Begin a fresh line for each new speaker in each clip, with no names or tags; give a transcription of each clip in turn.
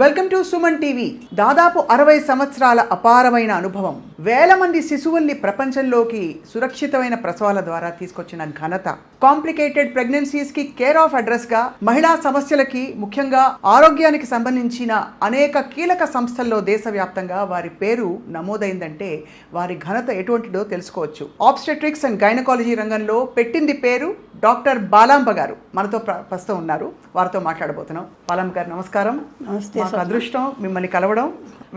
Welcome to Suman TV. దాదాపు 60 సంవత్సరాల అపారమైన అనుభవం, వేల మంది శిశువుల్ని ప్రపంచంలోకి సురక్షితమైన ప్రసవాల ద్వారా తీసుకొచ్చిన ఘనత, కాంప్లికేటెడ్ ప్రెగ్నెన్సీస్ కి కేర్ ఆఫ్ అడ్రస్ గా మహిళా సమస్యలకి, ముఖ్యంగా ఆరోగ్యానికి సంబంధించిన అనేక కీలక సంస్థల్లో దేశవ్యాప్తంగా వారి పేరు నమోదైందంటే వారి ఘనత ఎటువంటిదో తెలుసుకోవచ్చు. ఆబ్స్టెట్రిక్స్ అండ్ గైనకాలజీ రంగంలో పెట్టింది పేరు. డాక్టర్ బాలాంబ గారు మనతో ప్రస్తుతం ఉన్నారు. వారితో మాట్లాడబోతున్నాం. బాలాంబ గారు నమస్కారం.
నమస్తే.
మాకు అదృష్టం మిమ్మల్ని కలవడం.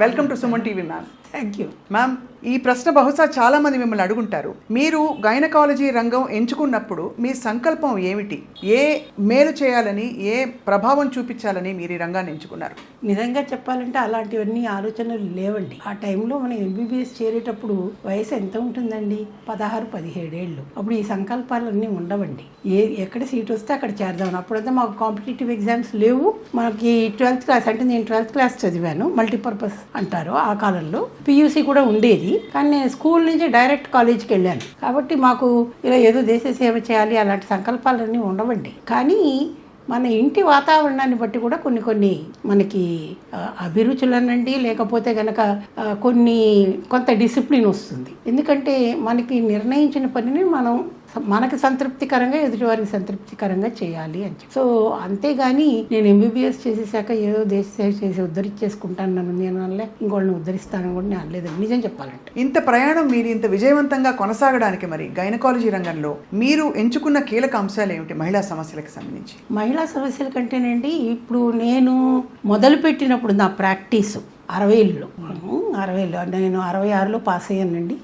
Welcome to Suman TV ma'am.
Thank you
ma'am, ఈ ప్రశ్న బహుశా చాలా మంది మిమ్మల్ని అడుగుంటారు. మీరు గైనకాలజీ రంగం ఎంచుకున్నప్పుడు మీ సంకల్పం ఏమిటి? ఏ మేలు చేయాలని, ఏ ప్రభావం చూపించాలని మీరు ఈ రంగాన్ని ఎంచుకున్నారు?
నిజంగా చెప్పాలంటే అలాంటివన్నీ ఆలోచనలు లేవండి. ఆ టైంలో మనం ఎంబీబీఎస్ చేరేటప్పుడు వయసు ఎంత ఉంటుందండి? 16-17 ఏళ్ళు. అప్పుడు ఈ సంకల్పాలన్నీ ఉండవండి. ఎక్కడ సీట్ వస్తే అక్కడ చేరదామని. అప్పుడంతా మాకు కాంపిటేటివ్ ఎగ్జామ్స్ లేవు. మనకి 12th క్లాస్ అంటే నేను 12th క్లాస్ చదివాను, మల్టీపర్పస్ అంటారు ఆ కాలంలో. పియూసీ కూడా ఉండేది, కానీ నేను స్కూల్ నుంచి డైరెక్ట్ కాలేజ్కి వెళ్ళాను. కాబట్టి మాకు ఇలా ఏదో దేశ సేవ చేయాలి అలాంటి సంకల్పాలన్నీ ఉండవండి. కానీ మన ఇంటి వాతావరణాన్ని బట్టి కూడా కొన్ని మనకి అభిరుచులనండి, లేకపోతే కనుక కొంత డిసిప్లిన్ వస్తుంది. ఎందుకంటే మనకి నిర్ణయించిన పనిని మనకి సంతృప్తికరంగా, ఎదుటివారికి సంతృప్తికరంగా చేయాలి అని చెప్పి. సో అంతేగాని నేను ఎంబీబీఎస్ చేసేసాక ఏదో దేశ సేవ చేసి ఉద్ధరించేసుకుంటాను నేను అనలే, ఇంకోళ్ళని ఉద్ధరిస్తానని కూడా నేను అనలేదండి నిజం చెప్పాలంటే.
ఇంత ప్రయాణం మీరు ఇంత విజయవంతంగా కొనసాగడానికి మరి గైనకాలజీ రంగంలో మీరు ఎంచుకున్న కీలక అంశాలు ఏమిటి మహిళా సమస్యలకు సంబంధించి?
మహిళా సమస్యల కంటేనండి, ఇప్పుడు నేను మొదలుపెట్టినప్పుడు నా ప్రాక్టీసు 60లో నేను 66లో పాస్ అయ్యానండి.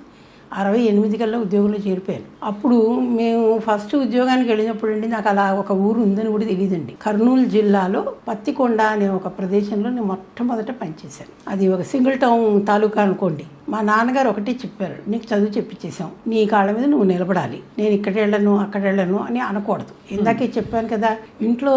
68 కల్లా ఉద్యోగంలో చేరిపోయాను. అప్పుడు మేము ఫస్ట్ ఉద్యోగానికి వెళ్ళినప్పుడు అండి, నాకు అలా ఒక ఊరు ఉందని కూడా తెలియదండి. కర్నూలు జిల్లాలో పత్తికొండ అనే ఒక ప్రదేశంలో నేను మొట్టమొదట పనిచేశాను. అది ఒక సింగిల్ టౌన్ తాలూకా అనుకోండి. మా నాన్నగారు ఒకటే చెప్పారు, నీకు చదువు చెప్పించేసాం, నీ కాళ్ళ మీద నువ్వు నిలబడాలి, నేను ఇక్కడ వెళ్ళను అక్కడ వెళ్ళను అని అనకూడదు. ఇందాకే చెప్పాను కదా, ఇంట్లో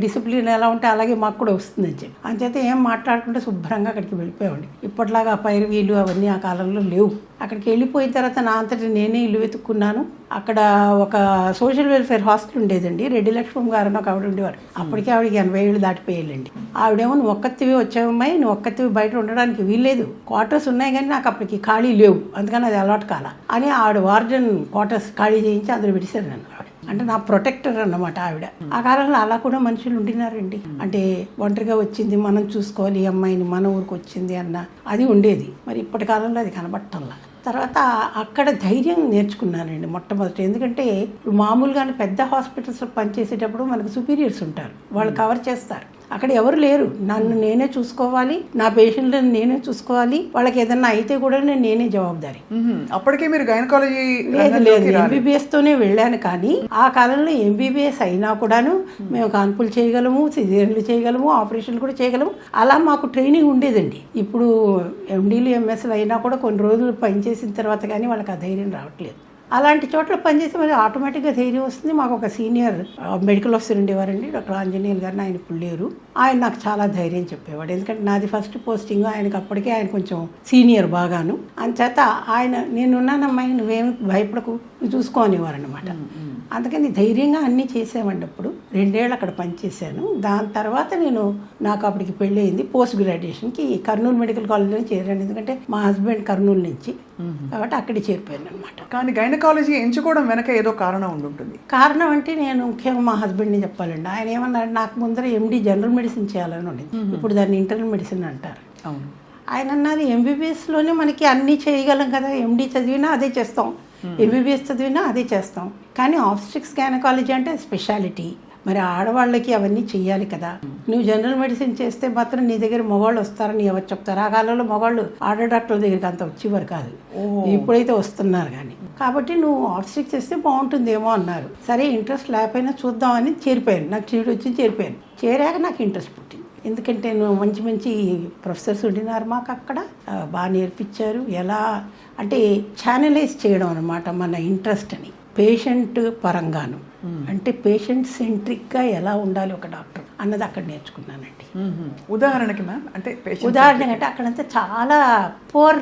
డిసిప్లిన్ ఎలా ఉంటే అలాగే మాకు కూడా వస్తుందని చెప్పి. అంచేత ఏం మాట్లాడుకుంటే శుభ్రంగా అక్కడికి వెళ్ళిపోయామండి. ఇప్పట్లాగా పైరువీలు అవన్నీ ఆ కాలంలో లేవు. అక్కడికి వెళ్ళిపోయిన తర్వాత నా అంతటి నేనే ఇల్లు వెతుక్కున్నాను. అక్కడ ఒక సోషల్ వెల్ఫేర్ హాస్టల్ ఉండేదండి. రెడ్డి లక్ష్మణ్ గారు ఒక ఆవిడ ఉండేవారు. అప్పటికే ఆవిడకి 80 ఏళ్ళు దాటిపోయాలండి. ఆవిడేమో నువ్వు ఒక్కతివి వచ్చావమ్మాయి, నువ్వు ఒక్కతివి బయట ఉండడానికి వీల్లేదు, క్వార్టర్స్ ఉన్నాయి కానీ నాకు అప్పటికి ఖాళీ లేవు, అందుకని అది అలవాటు కాల అని ఆవిడ వార్డెన్ క్వార్టర్స్ ఖాళీ చేయించి అందులో విడిచారు నన్ను. ఆవిడ అంటే నా ప్రొటెక్టర్ అన్నమాట ఆవిడ. ఆ కాలంలో అలా కూడా మనుషులు ఉండినారండి. అంటే ఒంటరిగా వచ్చింది, మనం చూసుకోవాలి ఈ అమ్మాయిని, మన ఊరికి వచ్చింది అన్న అది ఉండేది. మరి ఇప్పటి కాలంలో అది కనబట్టల్లా. తర్వాత అక్కడ ధైర్యం నేర్చుకున్నానండి మొట్టమొదటి. ఎందుకంటే మామూలుగానే పెద్ద హాస్పిటల్స్లో పనిచేసేటప్పుడు మనకు సుపీరియర్స్ ఉంటారు, వాళ్ళు కవర్ చేస్తారు. అక్కడ ఎవరు లేరు, నన్ను నేనే చూసుకోవాలి, నా పేషెంట్లను నేనే చూసుకోవాలి, వాళ్ళకి ఏదన్నా అయితే కూడా నేనే జవాబుదారి.
అప్పటికే మీరు గైనకాలజీ?
లేదు, ఎంబీబీఎస్ తోనే వెళ్ళాను. కానీ ఆ కాలంలో ఎంబీబీఎస్ అయినా కూడాను మేము కాన్పులు చేయగలము, సిజేరియన్లు చేయగలము, ఆపరేషన్లు కూడా చేయగలము. అలా మాకు ట్రైనింగ్ ఉండేదండి. ఇప్పుడు ఎండీలు ఎంఎస్లు అయినా కూడా కొన్ని రోజులు పనిచేసిన తర్వాత కానీ వాళ్ళకి ఆ ధైర్యం రావట్లేదు. అలాంటి చోట్ల పనిచేసి మరి ఆటోమేటిక్గా ధైర్యం వస్తుంది. మాకు ఒక సీనియర్ మెడికల్ ఆఫీసర్ ఉండేవారండి, డాక్టర్ ఆంజనేయులు గారిని. ఆయన ఇప్పుడు లేరు. ఆయన నాకు చాలా ధైర్యం చెప్పేవాడు. ఎందుకంటే నాది ఫస్ట్ పోస్టింగ్, ఆయనకి అప్పటికే ఆయన కొంచెం సీనియర్ బాగాను. అంచేత ఆయన నేనున్నానమ్మాయి, నువ్వేం భయపడకు, నువ్వు చూసుకోనివారు అనమాట. అందుకని ధైర్యంగా అన్నీ చేసామండి. అప్పుడు 2 ఏళ్ళు అక్కడ పనిచేశాను. దాని తర్వాత నాకు అప్పటికి పెళ్ళి అయింది. పోస్ట్ గ్రాడ్యుయేషన్కి కర్నూలు మెడికల్ కాలేజ్లో చేరాను. ఎందుకంటే మా హస్బెండ్ కర్నూలు నుంచి, కాబట్టి అక్కడే చేరిపోయాను అనమాట.
కానీ గైనకాలజీ ఎంచుకోవడం వెనక ఏదో కారణం ఉంటుంది.
కారణం అంటే నేను ముఖ్యంగా మా హస్బెండ్ని చెప్పాలండి. ఆయన ఏమన్నారు, నాకు ముందర ఎండి జనరల్ మెడిసిన్ చేయాలని ఉండేది. ఇప్పుడు దాన్ని ఇంటర్నల్ మెడిసిన్ అంటారు.
అవును.
ఆయన అన్నారు, ఎంబీబీఎస్లోనే మనకి అన్నీ చేయగలం కదా, ఎండి చదివినా అదే చేస్తాం, ఎంబీబీఎస్ చదివినా అదే చేస్తాం. కానీ ఆబ్స్టెట్రిక్స్ గైనకాలజీ అంటే స్పెషాలిటీ, మరి ఆడవాళ్ళకి అవన్నీ చెయ్యాలి కదా. నువ్వు జనరల్ మెడిసిన్ చేస్తే మాత్రం నీ దగ్గర మగవాళ్ళు వస్తారని ఎవరు చెప్తారు? ఆ కాలంలో మగవాళ్ళు ఆడ డాక్టర్ల దగ్గరికి అంత వచ్చేవారు కాదు, ఇప్పుడైతే వస్తున్నారు. కానీ కాబట్టి నువ్వు ఆబ్స్టెట్రిక్స్ చేస్తే బాగుంటుందేమో అన్నారు. సరే, ఇంట్రెస్ట్ లేకపోయినా చూద్దామని చేరిపోయాను. నాకు సీట్ వచ్చి చేరిపోయాను. చేరాక నాకు ఇంట్రెస్ట్ పుట్టింది. ఎందుకంటే నువ్వు మంచి ప్రొఫెసర్స్ ఉండినారు మాకు అక్కడ, బాగా నేర్పించారు. ఎలా అంటే ఛానలైజ్ చేయడం అనమాట మన ఇంట్రెస్ట్ని పేషెంట్ పరంగాను. అంటే పేషెంట్ సెంట్రిక్గా ఎలా ఉండాలి ఒక డాక్టర్ అన్నది అక్కడ నేర్చుకున్నానండి.
ఉదాహరణకి మ్యామ్ అంటే
ఉదాహరణకి అంటే అక్కడంతా చాలా పూర్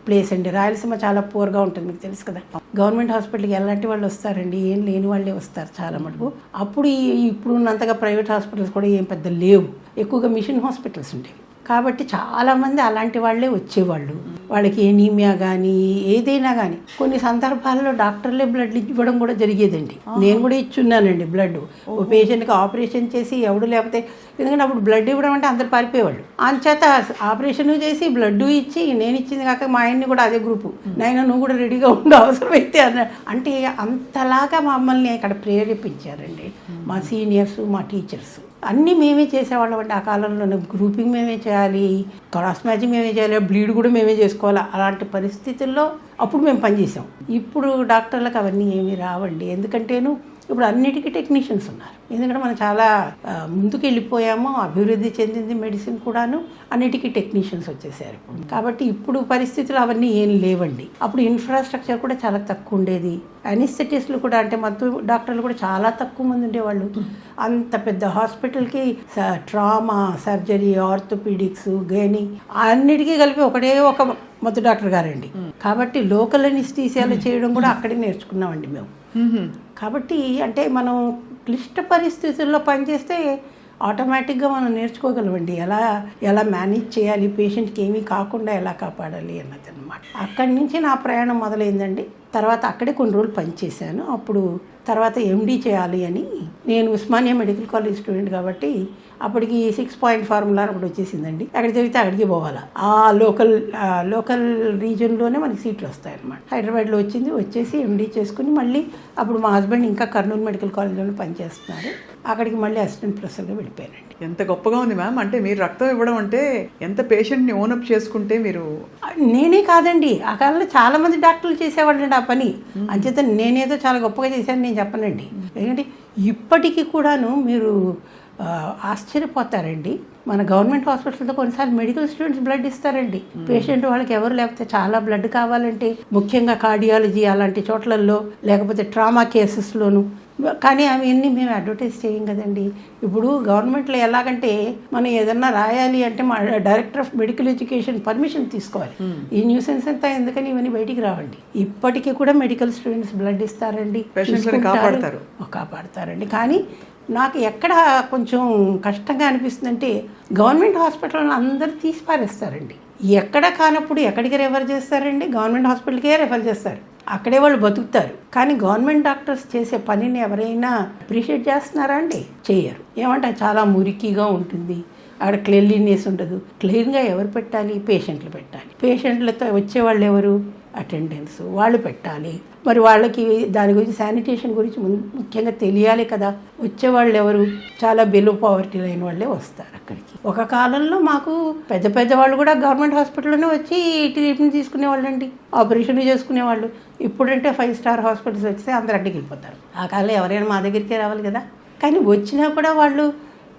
ప్లేస్ అండి. రాయలసీమ చాలా పూర్గా ఉంటుంది, మీకు తెలుసు కదా. గవర్నమెంట్ హాస్పిటల్కి ఎలాంటి వాళ్ళు వస్తారండి, ఏం లేని వాళ్ళే వస్తారు చాలా మటుకు. అప్పుడు ఇప్పుడు ఉన్నంతగా ప్రైవేట్ హాస్పిటల్స్ కూడా ఏం పెద్ద లేవు, ఎక్కువగా మిషన్ హాస్పిటల్స్ ఉండేవి. కాబట్టి చాలామంది అలాంటి వాళ్ళే వచ్చేవాళ్ళు. వాళ్ళకి ఎనీమియా కానీ ఏదైనా కానీ కొన్ని సందర్భాల్లో డాక్టర్లే బ్లడ్ ఇవ్వడం కూడా జరిగేదండి. నేను కూడా ఇచ్చున్నానండి బ్లడ్. ఓ పేషెంట్కి ఆపరేషన్ చేసి ఎవడు లేకపోతే, ఎందుకంటే అప్పుడు బ్లడ్ ఇవ్వడం అంటే అందరు పారిపోయేవాళ్ళు. అంచేత ఆపరేషన్ చేసి బ్లడ్ ఇచ్చి, నేను ఇచ్చింది కాక మా ఆయన్ని కూడా అదే గ్రూపు, నాయన నువ్వు కూడా రెడీగా ఉండు అవసరమైతే అన్న. అంటే అంతలాగా మమ్మల్ని అక్కడ ప్రేరేపించారండి మా సీనియర్స్, మా టీచర్స్. అన్నీ మేమే చేసేవాళ్ళం అండి ఆ కాలంలో. గ్రూపింగ్ మేమే చేయాలి, క్రాస్ మ్యాచింగ్ మేమే చేయాలి, బ్లీడ్ కూడా మేమే చేసుకోవాలి. అలాంటి పరిస్థితుల్లో అప్పుడు మేము పనిచేసాం. ఇప్పుడు డాక్టర్లకు అవన్నీ ఏమీ రావండి, ఎందుకంటేను ఇప్పుడు అన్నిటికీ టెక్నీషియన్స్ ఉన్నారు. ఎందుకంటే మనం చాలా ముందుకు వెళ్ళిపోయాము, అభివృద్ధి చెందింది మెడిసిన్ కూడాను, అన్నిటికీ టెక్నీషియన్స్ వచ్చేసారు. కాబట్టి ఇప్పుడు పరిస్థితులు అవన్నీ ఏం లేవండి. అప్పుడు ఇన్ఫ్రాస్ట్రక్చర్ కూడా చాలా తక్కువ ఉండేది. అనిస్థెటిస్టులు కూడా, అంటే మొత్తం డాక్టర్లు కూడా చాలా తక్కువ మంది ఉండేవాళ్ళు. అంత పెద్ద హాస్పిటల్కి ట్రామా, సర్జరీ, ఆర్థోపీడిక్స్, గైనీ అన్నిటికీ కలిపి ఒక మొత్తం డాక్టర్ గారండి. కాబట్టి లోకల్ అనిస్థీసియాలు చేయడం కూడా అక్కడే నేర్చుకున్నామండి మేము. కాబట్టి అంటే మనం క్లిష్ట పరిస్థితుల్లో పనిచేస్తే ఆటోమేటిక్గా మనం నేర్చుకోగలమండి, ఎలా మేనేజ్ చేయాలి, పేషెంట్కి ఏమీ కాకుండా ఎలా కాపాడాలి అన్నది అనమాట. అక్కడి నుంచి నా ప్రయాణం మొదలైందండి. తర్వాత అక్కడే కొన్ని రోజులు పనిచేశాను. అప్పుడు తర్వాత ఎండీ చేయాలి అని, నేను ఉస్మానియా మెడికల్ కాలేజ్ స్టూడెంట్ కాబట్టి అప్పటికి 6 పాయింట్ ఫార్ములా ఒకటి వచ్చేసిందండి. అక్కడ చదివితే అక్కడికి పోవాలా, ఆ లోకల్ రీజన్లోనే మనకి సీట్లు వస్తాయన్నమాట. హైదరాబాద్లో వచ్చేసి ఎండీ చేసుకుని మళ్ళీ అప్పుడు మా హస్బెండ్ ఇంకా కర్నూలు మెడికల్ కాలేజ్లోనే పనిచేస్తున్నారు. అక్కడికి మళ్ళీ అసిస్టెంట్ ప్రొఫెసర్గా వెళ్ళిపోయానండి.
ఎంత గొప్పగా ఉంది మ్యామ్. అంటే మీరు రక్తం ఇవ్వడం అంటే ఎంత పేషెంట్ని ఓనప్ చేసుకుంటే మీరు.
నేనే కాదండి, ఆ కాలంలో చాలా మంది డాక్టర్లు చేసేవాళ్ళండి ఆ పని. అంచేత నేనేదో చాలా గొప్పగా చేశాను నేను చెప్పనండి. ఎందుకంటే ఇప్పటికీ కూడాను మీరు ఆశ్చర్యపోతారండి. మన గవర్నమెంట్ హాస్పిటల్తో కొన్నిసార్లు మెడికల్ స్టూడెంట్స్ బ్లడ్ ఇస్తారండి. పేషెంట్ వాళ్ళకి ఎవరు లేకపోతే చాలా బ్లడ్ కావాలంటే, ముఖ్యంగా కార్డియాలజీ అలాంటి చోట్లలో, లేకపోతే ట్రామా కేసెస్లోను. కానీ అవన్నీ మేము అడ్వర్టైజ్ చేయం కదండి. ఇప్పుడు గవర్నమెంట్లో ఎలాగంటే మనం ఏదన్నా రాయాలి అంటే మా director of medical education permission తీసుకోవాలి. ఈ న్యూసెన్స్ అంతా ఎందుకని ఇవన్నీ బయటికి రావండి. ఇప్పటికీ కూడా మెడికల్ స్టూడెంట్స్ బ్లడ్ ఇస్తారండి, కాపాడతారండి. కానీ నాకు ఎక్కడ కొంచెం కష్టంగా అనిపిస్తుందంటే, గవర్నమెంట్ హాస్పిటల్లో అందరూ తీసి పారేస్తారండి. ఎక్కడ కానప్పుడు ఎక్కడికి రెఫర్ చేస్తారండి? గవర్నమెంట్ హాస్పిటల్కే రెఫర్ చేస్తారు, అక్కడే వాళ్ళు బతుకుతారు. కానీ గవర్నమెంట్ డాక్టర్స్ చేసే పనిని ఎవరైనా అప్రిషియేట్ చేస్తున్నారా అండి? చేయరు. ఏమంటే చాలా మురికిగా ఉంటుంది, అక్కడ క్లీన్లీనెస్ ఉండదు. క్లీన్గా ఎవరు పెట్టాలి? పేషెంట్లు పెట్టాలి. పేషెంట్లతో వచ్చేవాళ్ళు ఎవరు? అటెండెన్స్ వాళ్ళు పెట్టాలి. మరి వాళ్ళకి దాని గురించి, శానిటేషన్ గురించి ముఖ్యంగా తెలియాలి కదా. వచ్చేవాళ్ళు ఎవరు? చాలా బిలో పావర్టీ లైన్ వాళ్ళే వస్తారు అక్కడికి. ఒక కాలంలో మాకు పెద్ద వాళ్ళు కూడా గవర్నమెంట్ హాస్పిటల్లోనే వచ్చి ట్రీట్మెంట్ తీసుకునేవాళ్ళు అండి, ఆపరేషన్లు చేసుకునేవాళ్ళు. ఇప్పుడంటే 5 స్టార్ హాస్పిటల్స్ వస్తే అందరు అడ్డకి వెళ్ళిపోతారు. ఆ కాలంలో ఎవరైనా మా దగ్గరికే రావాలి కదా. కానీ వచ్చినా కూడా వాళ్ళు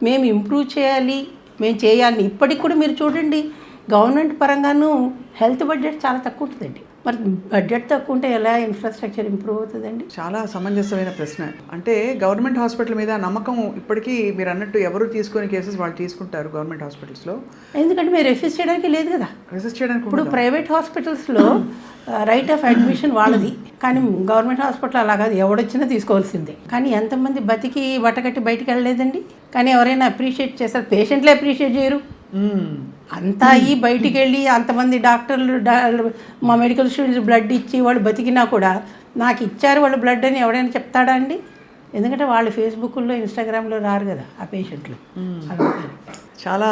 మేము ఇంప్రూవ్ చేయాలి, మేము చేయాలి. ఇప్పటికి కూడా మీరు చూడండి, గవర్నమెంట్ పరంగాను హెల్త్ బడ్జెట్ చాలా తక్కువ ఉంటుందండి. మరి బడ్జెట్ తక్కువ ఉంటే ఎలా ఇన్ఫ్రాస్ట్రక్చర్ ఇంప్రూవ్ అవుతుందండి?
చాలా సమంజసమైన ప్రశ్న. అంటే గవర్నమెంట్ హాస్పిటల్ మీద నమ్మకం ఇప్పటికీ మీరు అన్నట్టు ఎవరు తీసుకునే కేసెస్ వాళ్ళు తీసుకుంటారు గవర్నమెంట్ హాస్పిటల్స్లో.
ఎందుకంటే మీరు రెసిస్ట్ చేయడానికి లేదు కదా.
రెసిస్ట్ చేయడానికి
ఇప్పుడు ప్రైవేట్ హాస్పిటల్స్లో రైట్ ఆఫ్ అడ్మిషన్ వాళ్ళది, కానీ గవర్నమెంట్ హాస్పిటల్ అలా కాదు, ఎవడొచ్చినా తీసుకోవాల్సిందే. కానీ ఎంతమంది బతికి బట్టకట్టి బయటికి వెళ్ళలేదండి. కానీ ఎవరైనా అప్రిషియేట్ చేస్తారు? పేషెంట్లే అప్రిషియేట్ చేయరు. అంతా బయటికి వెళ్ళి అంతమంది డాక్టర్లు మా మెడికల్ స్టూడెంట్స్ బ్లడ్ ఇచ్చి వాళ్ళు బతికినా కూడా నాకు ఇచ్చారు వాళ్ళు బ్లడ్ అని ఎవరైనా చెప్తాడా అండి? ఎందుకంటే వాళ్ళు ఫేస్బుక్లో, ఇన్స్టాగ్రామ్లో రారు కదా ఆ పేషెంట్లు.
చాలా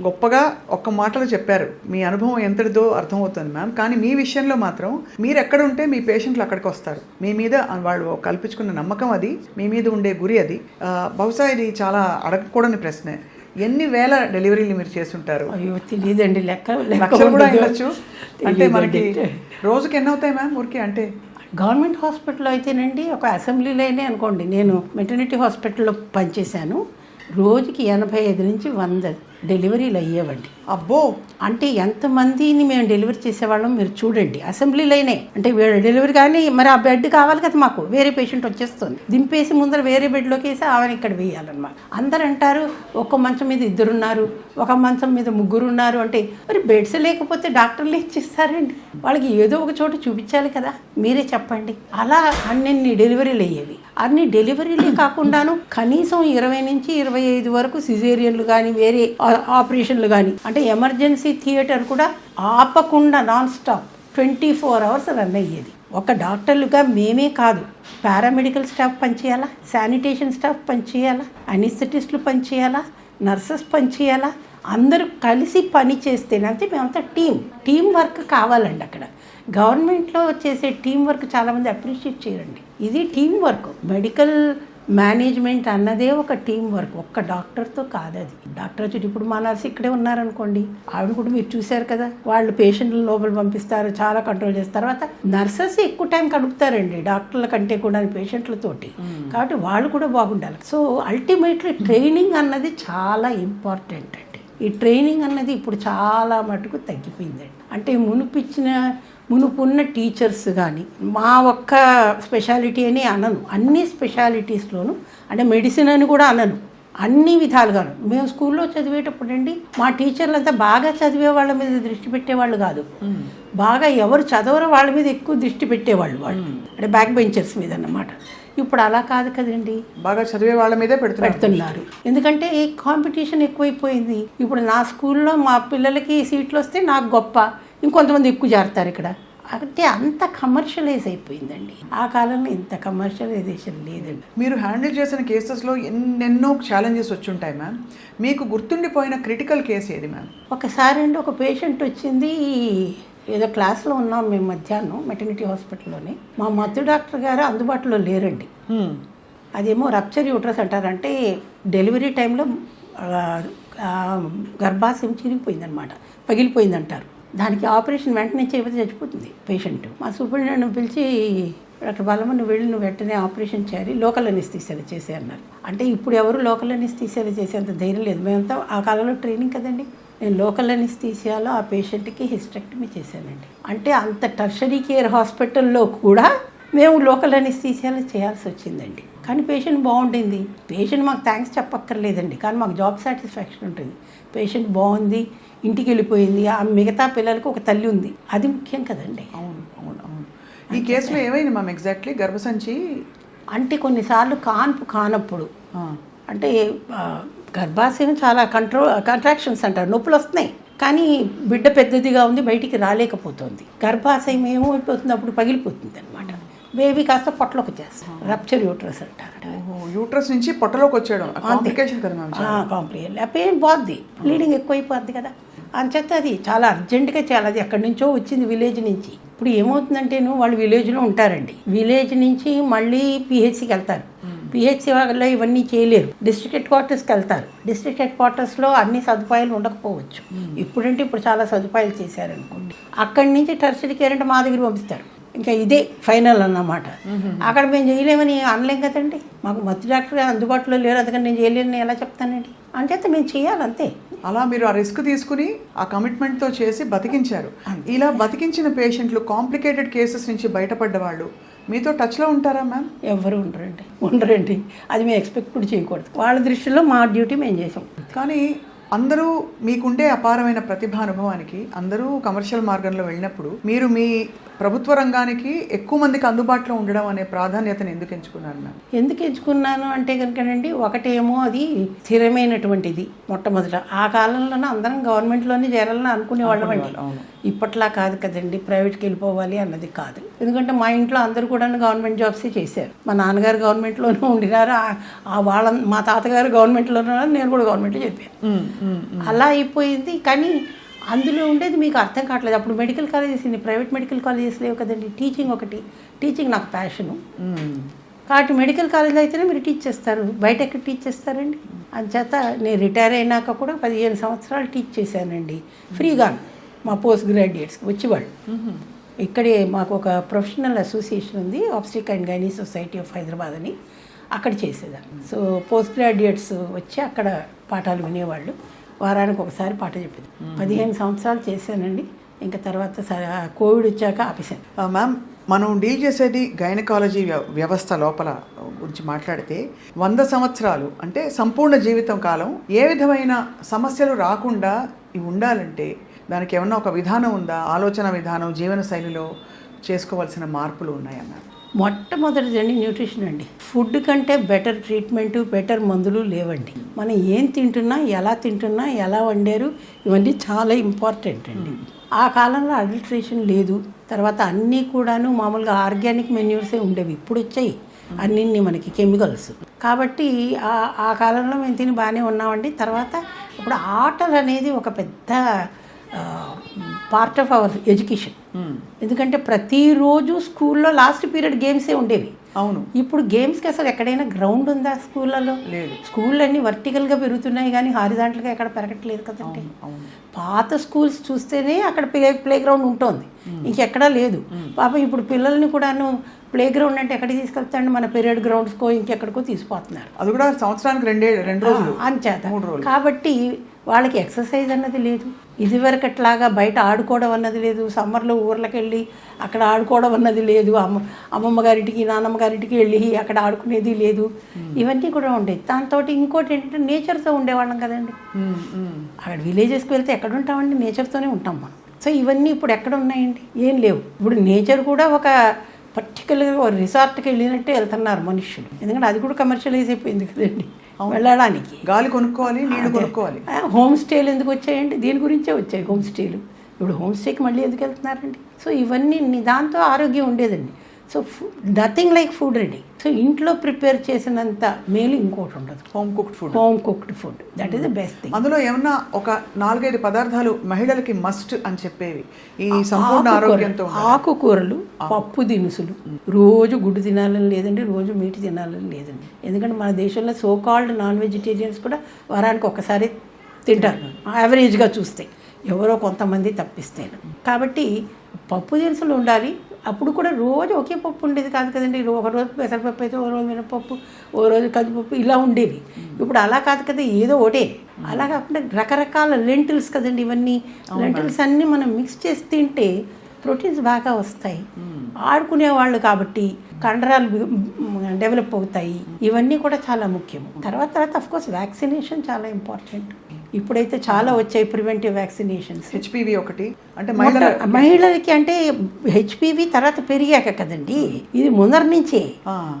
గొప్పగా ఒక్క మాటలో చెప్పారు. మీ అనుభవం ఎంతటిదో అర్థమవుతుంది మ్యామ్. కానీ మీ విషయంలో మాత్రం మీరు ఎక్కడ ఉంటే మీ పేషెంట్లు అక్కడికి వస్తారు. మీ మీద వాళ్ళు కల్పించుకున్న నమ్మకం అది, మీ మీద ఉండే గురి అది. బహుశా ఇది చాలా అడగకూడని ప్రశ్నే. ఎన్ని వేల డెలివరీలు మీరు చేస్తుంటారు?
అయ్యో తెలియదండి,
లక్షలు కూడా వెళ్ళచ్చు. అంటే మనకి రోజుకి ఎన్ని అవుతాయి మ్యామ్ ఊరికి? అంటే
గవర్నమెంట్ హాస్పిటల్లో అయితేనండి ఒక అసెంబ్లీలోనే అనుకోండి. నేను మెటర్నిటీ హాస్పిటల్లో పనిచేశాను. రోజుకి 85 నుంచి 100 డెలివరీలు అయ్యేవండి.
అబ్బో,
అంటే ఎంతమందిని మేము డెలివరీ చేసేవాళ్ళం మీరు చూడండి. అసెంబ్లీలోనే అంటే వీళ్ళ డెలివరీ కానీ మరి ఆ బెడ్ కావాలి కదా మాకు, వేరే పేషెంట్ వచ్చేస్తుంది, దింపేసి ముందర వేరే బెడ్లోకి వేసి ఆమెను ఇక్కడ వేయాలన్నమాట. అందరు అంటారు ఒక మంచం మీద 2 ఉన్నారు, ఒక మంచం మీద 3 ఉన్నారు అంటే మరి బెడ్స్ లేకపోతే డాక్టర్లు ఇచ్చిస్తారండి, వాళ్ళకి ఏదో ఒక చోట చూపించాలి కదా, మీరే చెప్పండి. అలా అన్ని డెలివరీలు అయ్యేవి. అన్ని డెలివరీలే కాకుండాను కనీసం 20 నుంచి 25 వరకు సిజేరియన్లు కానీ వేరే ఆపరేషన్లు కానీ, అంటే ఎమర్జెన్సీ థియేటర్ కూడా ఆపకుండా నాన్ స్టాప్ 24 అవర్స్ రన్ అయ్యేది. ఒక డాక్టర్లుగా మేమే కాదు, పారామెడికల్ స్టాఫ్ పనిచేయాలా, శానిటేషన్ స్టాఫ్ పనిచేయాలా, అనిస్థెటిస్టులు పనిచేయాలా, నర్సెస్ పనిచేయాలా, అందరూ కలిసి పని చేస్తేనే. అంటే మేమంతా టీం వర్క్ కావాలండి. అక్కడ గవర్నమెంట్లో చేసే టీం వర్క్ చాలామంది అప్రిషియేట్ చేయరండి. ఇది టీం వర్క్. మెడికల్ మేనేజ్మెంట్ అన్నదే ఒక టీం వర్క్, ఒక్క డాక్టర్తో కాదు. అది డాక్టర్ వచ్చి ఇప్పుడు మా నర్స్ ఇక్కడే ఉన్నారనుకోండి, ఆవిడ కూడా మీరు చూశారు కదా, వాళ్ళు పేషెంట్లు లోపల పంపిస్తారు, చాలా కంట్రోల్ చేస్తారు. తర్వాత నర్సెస్ ఎక్కువ టైం గడుపుతారండి డాక్టర్ల కంటే కూడా పేషెంట్లతోటి, కాబట్టి వాళ్ళు కూడా బాగుండాలి. సో అల్టిమేట్లీ ట్రైనింగ్ అన్నది చాలా ఇంపార్టెంట్ అండి. ఈ ట్రైనింగ్ అన్నది ఇప్పుడు చాలా మటుకు తగ్గిపోయిందండి. అంటే మునుపున్న టీచర్స్ కానీ, మా ఒక్క స్పెషాలిటీ అని అనను, అన్ని స్పెషాలిటీస్లోనూ, అంటే మెడిసిన్ అని కూడా అనను, అన్ని విధాలుగాను. మేము స్కూల్లో చదివేటప్పుడు అండి మా టీచర్లు అంతా బాగా చదివే వాళ్ళ మీద దృష్టి పెట్టేవాళ్ళు కాదు, బాగా ఎవరు చదవరో వాళ్ళ మీద ఎక్కువ దృష్టి పెట్టేవాళ్ళు, వాళ్ళు అంటే బ్యాక్ బెంచర్స్ మీద అన్నమాట. ఇప్పుడు అలా కాదు కదండి,
బాగా చదివే వాళ్ళ మీదే
పెడుతున్నారు. ఎందుకంటే కాంపిటీషన్ ఎక్కువైపోయింది. ఇప్పుడు నా స్కూల్లో మా పిల్లలకి సీట్లు వస్తే నాకు గొప్ప, ఇంకొంతమంది ఎక్కువ చేరుతారు ఇక్కడ. అంటే అంత కమర్షియలైజ్ అయిపోయిందండి. ఆ కాలంలో ఇంత కమర్షియలైజేషన్ లేదండి.
మీరు హ్యాండిల్ చేసిన కేసెస్లో ఎన్నెన్నో ఛాలెంజెస్ వచ్చి ఉంటాయి మ్యామ్. మీకు గుర్తుండిపోయిన క్రిటికల్ కేసు ఏది మ్యామ్?
ఒకసారి అండి ఒక పేషెంట్ వచ్చింది, ఏదో క్లాస్లో ఉన్నాం మేము మధ్యాహ్నం మెటర్నిటీ హాస్పిటల్లోనే. మా మత్తు డాక్టర్ గారు అందుబాటులో లేరండి. అదేమో రప్చర్ యూట్రస్ అంటారంటే డెలివరీ టైంలో గర్భాశయం చిరిగిపోయిందనమాట, పగిలిపోయిందంటారు. దానికి ఆపరేషన్ వెంటనే చేయకపోతే చచ్చిపోతుంది పేషెంట్. మా సూపరింటెండెంట్ పిలిచి డాక్టర్ బాలమ్మ నువ్వు వెళ్ళి నువ్వు వెంటనే ఆపరేషన్ చేయాలి, లోకల్ అనెస్థీసియాలో చేసే అన్నారు. అంటే ఇప్పుడు ఎవరు లోకల్ అనెస్థీసియాలో చేసేంత ధైర్యం లేదు. మేమంతా ఆ కాలంలో ట్రైనింగ్ కదండి. నేను లోకల్ అనెస్థీసియాలో ఆ పేషెంట్కి హిస్టెక్టమీ చేశానండి. అంటే అంత టర్షరీ కేర్ హాస్పిటల్లో కూడా మేము లోకల్ అనెస్థీసియాలో చేయాల్సి వచ్చిందండి. కానీ పేషెంట్ బాగుంటుంది, పేషెంట్ మాకు థ్యాంక్స్ చెప్పక్కర్లేదండి, కానీ మాకు జాబ్ సాటిస్ఫాక్షన్ ఉంటుంది. పేషెంట్ బాగుంది, ఇంటికి వెళ్ళిపోయింది, ఆ మిగతా పిల్లలకి ఒక తల్లి ఉంది, అది ముఖ్యం కదండి.
అవును అవును అవును. ఈ కేసులో ఏమైంది మ్యామ్ ఎగ్జాక్ట్లీ? గర్భసంచి
అంటే కొన్నిసార్లు కాన్పు కానప్పుడు, అంటే గర్భాశయం చాలా కంట్రాక్షన్స్ అంటారు, నొప్పులు వస్తున్నాయి, కానీ బిడ్డ పెద్దదిగా ఉంది, బయటికి రాలేకపోతుంది. గర్భాశయం ఏమైపోతుంది, అప్పుడు పగిలిపోతుంది అనమాట. బేబీ కాస్త పొట్టలోకి చేస్తారు, రప్చర్ యూట్రస్ అంటారు.
యూట్రస్ నుంచి పొట్టలోకి వచ్చేయడం కాంప్లికేషన్ కదా మ్యామ్?
కాంప్లికేషన్. ఆ పెయిన్ బాగుంది, బ్లీడింగ్ ఎక్కువైపోద్ది కదా, అంచేత అది చాలా అర్జెంటుగా చేయాలి. అది ఎక్కడి నుంచో వచ్చింది, విలేజ్ నుంచి. ఇప్పుడు ఏమవుతుందంటే వాళ్ళు విలేజ్లో ఉంటారండి, విలేజ్ నుంచి మళ్ళీ పిహెచ్సికి వెళ్తారు, పిహెచ్సి వల్ల ఇవన్నీ చేయలేరు, డిస్ట్రిక్ట్ హెడ్ క్వార్టర్స్కి వెళ్తారు. డిస్ట్రిక్ట్ హెడ్ క్వార్టర్స్లో అన్ని సదుపాయాలు ఉండకపోవచ్చు, ఇప్పుడంటే ఇప్పుడు చాలా సదుపాయాలు చేశారనుకోండి. అక్కడి నుంచి టెర్షరీ కేర్ అంటే మా దగ్గర పంపిస్తారు, ఇంకా ఇదే ఫైనల్ అన్నమాట. అక్కడ మేము చేయలేమని అనలేం కదండి, మాకు మత్తు డాక్టర్ అందుబాటులో లేరు, అందుకని నేను చేయలేని ఎలా చెప్తానండి, అంచేత మేము చేయాలి అంతే.
అలా మీరు ఆ రిస్క్ తీసుకుని ఆ కమిట్మెంట్తో చేసి బతికించారు. ఇలా బతికించిన పేషెంట్లు కాంప్లికేటెడ్ కేసెస్ నుంచి బయటపడ్డ వాళ్ళు మీతో టచ్లో ఉంటారా మ్యామ్?
ఎవరు ఉండరండి, అది మేము ఎక్స్పెక్ట్ కూడా చేయకూడదు. వాళ్ళ దృష్టిలో మా డ్యూటీ మేము చేసాం.
కానీ అందరూ మీకుండే అపారమైన ప్రతిభానుభవానికి అందరూ కమర్షియల్ మార్గంలో వెళ్ళినప్పుడు మీరు మీ ప్రభుత్వ రంగానికి ఎక్కువ మందికి అందుబాటులో ఉండడం అనే ప్రాధాన్యతను ఎందుకు ఎంచుకున్నారు మ్యామ్?
ఎందుకు ఎంచుకున్నాను అంటే కనుకనండి, ఒకటేమో అది స్థిరమైనటువంటిది. మొట్టమొదట ఆ కాలంలోనే అందరం గవర్నమెంట్లోనే చేరాలని అనుకునేవాళ్ళం అండి. ఇప్పట్లా కాదు కదండి, ప్రైవేట్కి వెళ్ళిపోవాలి అన్నది కాదు. ఎందుకంటే మా ఇంట్లో అందరూ కూడా గవర్నమెంట్ జాబ్సే చేశారు. మా నాన్నగారు గవర్నమెంట్లోనే ఉండినారు, మా తాతగారు గవర్నమెంట్లోనే ఉన్నారు, నేను కూడా గవర్నమెంట్లో చెప్పాను. అలా అయిపోయింది. కానీ అందులో ఉండేది మీకు అర్థం కావట్లేదు. అప్పుడు medical colleges, private medical colleges లేవు కదండి. టీచింగ్ నాకు ప్యాషను, కాబట్టి మెడికల్ కాలేజ్ అయితేనే మీరు టీచ్ చేస్తారు, బయట ఎక్కడ టీచ్ చేస్తారండి. అందుచేత నేను రిటైర్ అయినాక కూడా 15 సంవత్సరాలు టీచ్ చేశానండి ఫ్రీగా. మా పోస్ట్ గ్రాడ్యుయేట్స్కి వచ్చేవాళ్ళు. ఇక్కడే మాకు ఒక ప్రొఫెషనల్ అసోసియేషన్ ఉంది, ఆబ్స్టిక్ and gynae society of Hyderabad అని. అక్కడ చేసేదాన్ని. సో పోస్ట్ గ్రాడ్యుయేట్స్ వచ్చి అక్కడ పాఠాలు వినేవాళ్ళు. వారానికి ఒకసారి పాట చెప్పేది. 15 సంవత్సరాలు చేశానండి. ఇంకా తర్వాత కోవిడ్ వచ్చాక ఆపేశాను.
మ్యామ్, మనం డీల్ చేసేది గైనకాలజీ వ్యవస్థ లోపల గురించి మాట్లాడితే 100 సంవత్సరాలు అంటే సంపూర్ణ జీవితం కాలం ఏ విధమైన సమస్యలు రాకుండా ఇవి ఉండాలంటే దానికి ఏమన్నా ఒక విధానం ఉందా? ఆలోచన విధానం, జీవన శైలిలో చేసుకోవాల్సిన మార్పులు ఉన్నాయా మ్యామ్?
మొట్టమొదటిదండి న్యూట్రిషన్ అండి. ఫుడ్ కంటే బెటర్ ట్రీట్మెంటు, బెటర్ మందులు లేవండి. మనం ఏం తింటున్నా, ఎలా వండారు, ఇవన్నీ చాలా ఇంపార్టెంట్ అండి. ఆ కాలంలో అడల్ట్రేషన్ లేదు. తర్వాత అన్నీ కూడాను మామూలుగా ఆర్గానిక్ మెన్యూర్సే ఉండేవి. ఇప్పుడు వచ్చాయి అన్నీ మనకి కెమికల్స్. కాబట్టి ఆ కాలంలో మేము తిని బాగానే ఉన్నామండి. తర్వాత ఇప్పుడు ఆటలు అనేది ఒక పెద్ద పార్ట్ ఆఫ్ అవర్ ఎడ్యుకేషన్. ఎందుకంటే ప్రతిరోజు స్కూల్లో లాస్ట్ పీరియడ్ గేమ్సే ఉండేవి.
అవును.
ఇప్పుడు గేమ్స్కి అసలు ఎక్కడైనా గ్రౌండ్ ఉందా స్కూళ్ళలో?
లేదు.
స్కూళ్ళు అన్నీ వర్టికల్గా పెరుగుతున్నాయి కానీ హారిజాంటల్గా ఎక్కడ పెరగట్లేదు కదండి. పాత స్కూల్స్ చూస్తేనే అక్కడ ప్లే గ్రౌండ్ ఉంటుంది, ఇంకెక్కడా లేదు. పాపం ఇప్పుడు పిల్లల్ని కూడాను ప్లే గ్రౌండ్ అంటే ఎక్కడికి తీసుకెళ్తాండి? మన పీరియడ్ గ్రౌండ్స్కో ఇంకెక్కడికో తీసుకుపోతున్నారు.
అది కూడా సంవత్సరానికి 2 రోజులు
అంచేత. కాబట్టి వాళ్ళకి ఎక్సర్సైజ్ అన్నది లేదు. ఇదివరకట్లాగా బయట ఆడుకోవడం అన్నది లేదు. సమ్మర్లో ఊర్లకు వెళ్ళి అక్కడ ఆడుకోవడం అన్నది లేదు. అమ్మమ్మ గారింటికి, నాన్నమ్మ గారింటికి వెళ్ళి అక్కడ ఆడుకునేది లేదు. ఇవన్నీ కూడా ఉండేది. దాంతో ఇంకోటి ఏంటంటే నేచర్తో ఉండేవాళ్ళం కదండి. అక్కడ విలేజెస్కి వెళ్తే ఎక్కడ ఉంటామండి? నేచర్తోనే ఉంటాం మనం. సో ఇవన్నీ ఇప్పుడు ఎక్కడ ఉన్నాయండి? ఏం లేవు. ఇప్పుడు నేచర్ కూడా ఒక పర్టికులర్గా ఒక రిసార్ట్కి వెళ్ళినట్టే వెళ్తున్నారు మనుషులు. ఎందుకంటే అది కూడా కమర్షియలైజ్ అయిపోయింది కదండి. వెళ్ళడానికి
గాలి కొనుక్కోవాలి, నీళ్లు కొనుక్కోవాలి.
హోమ్ స్టేలు ఎందుకు వచ్చాయండి? దీని గురించే వచ్చాయి హోమ్ స్టేలు. ఇప్పుడు హోమ్ స్టేకి మళ్ళీ ఎందుకు వెళ్తున్నారండి? సో ఇవన్నీ దాంతో ఆరోగ్యం ఉండేదండి. So nothing like food ready. So ఇంట్లో ప్రిపేర్ చేసినంత మేలు ఇంకోటి ఉండదు.
Home cooked food
that is the best thing.
అందులో ఏమన్నా ఒక 4-5 పదార్థాలు మహిళలకి మస్ట్ అని చెప్పేవి ఈ సంపూర్ణ ఆరోగ్యంతో.
ఆకుకూరలు, పప్పు దినుసులు. రోజు గుడ్డు తినాలని లేదండి, రోజు మీట్ తినాలని లేదండి. ఎందుకంటే మన దేశంలో సో కాల్డ్ నాన్ వెజిటేరియన్స్ కూడా వారానికి ఒకసారి తింటారు యావరేజ్గా చూస్తే, ఎవరో కొంతమంది తప్పిస్తేను. కాబట్టి పప్పు దినుసులు ఉండాలి. అప్పుడు కూడా రోజు ఒకే పప్పు ఉండేది కాదు కదండి. ఒక రోజు పెసరపప్పు అయితే, ఓ రోజు మినపప్పు, ఓ రోజు కందిపప్పు, ఇలా ఉండేవి. ఇప్పుడు అలా కాదు కదా, ఏదో ఒకటే. అలా కాకుండా రకరకాల లెంటిల్స్ కదండి ఇవన్నీ. లెంటిల్స్ అన్నీ మనం మిక్స్ చేసి తింటే ప్రోటీన్స్ బాగా వస్తాయి. ఆడుకునేవాళ్ళు కాబట్టి కండరాలు డెవలప్ అవుతాయి. ఇవన్నీ కూడా చాలా ముఖ్యం. తర్వాత అఫ్కోర్స్ వ్యాక్సినేషన్ చాలా ఇంపార్టెంట్. ఇప్పుడైతే చాలా వచ్చాయి ప్రివెంటివ్ వ్యాక్సినేషన్స్.
హెచ్పివి ఒకటి అంటే
మహిళలకి అంటే హెచ్పివి తర్వాత పెరిగాక కదండి. ఇది ముందర నుంచే,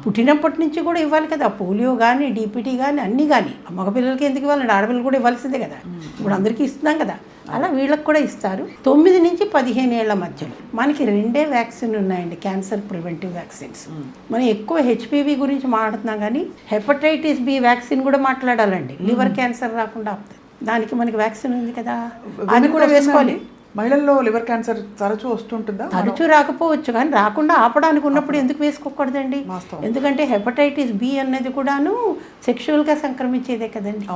పుట్టినప్పటి నుంచి కూడా ఇవ్వాలి కదా. పోలియో కానీ, డిపిటీ కానీ, అన్నీ కానీ. మగపిల్లలకి ఎందుకు ఇవ్వాలండి? ఆడపిల్లలు కూడా ఇవ్వాల్సిందే కదా. ఇప్పుడు అందరికీ ఇస్తున్నాం కదా. అలా వీళ్ళకి కూడా ఇస్తారు. 9 నుంచి 15 ఏళ్ల మధ్యలో మనకి 2 వ్యాక్సిన్ ఉన్నాయండి, క్యాన్సర్ ప్రివెంటివ్ వ్యాక్సిన్స్. మనం ఎక్కువ హెచ్పివి గురించి మాట్లాడుతున్నాం కానీ హెపటైటిస్ బి వ్యాక్సిన్ కూడా మాట్లాడాలండి. లివర్ క్యాన్సర్ రాకుండా దానికి మనకి వ్యాక్సిన్ ఉంది కదా, అది కూడా వేసుకోవాలి.
మహిళల్లో లివర్ క్యాన్సర్ తరచూ వస్తుంటుందా?
తరచూ రాకపోవచ్చు కానీ రాకుండా ఆపడానికి ఉన్నప్పుడు ఎందుకు వేసుకోకూడదండి? ఎందుకంటే హెపటైటిస్ బి అన్నది కూడాను సెక్షువల్గా సంక్రమించేదే కదండి.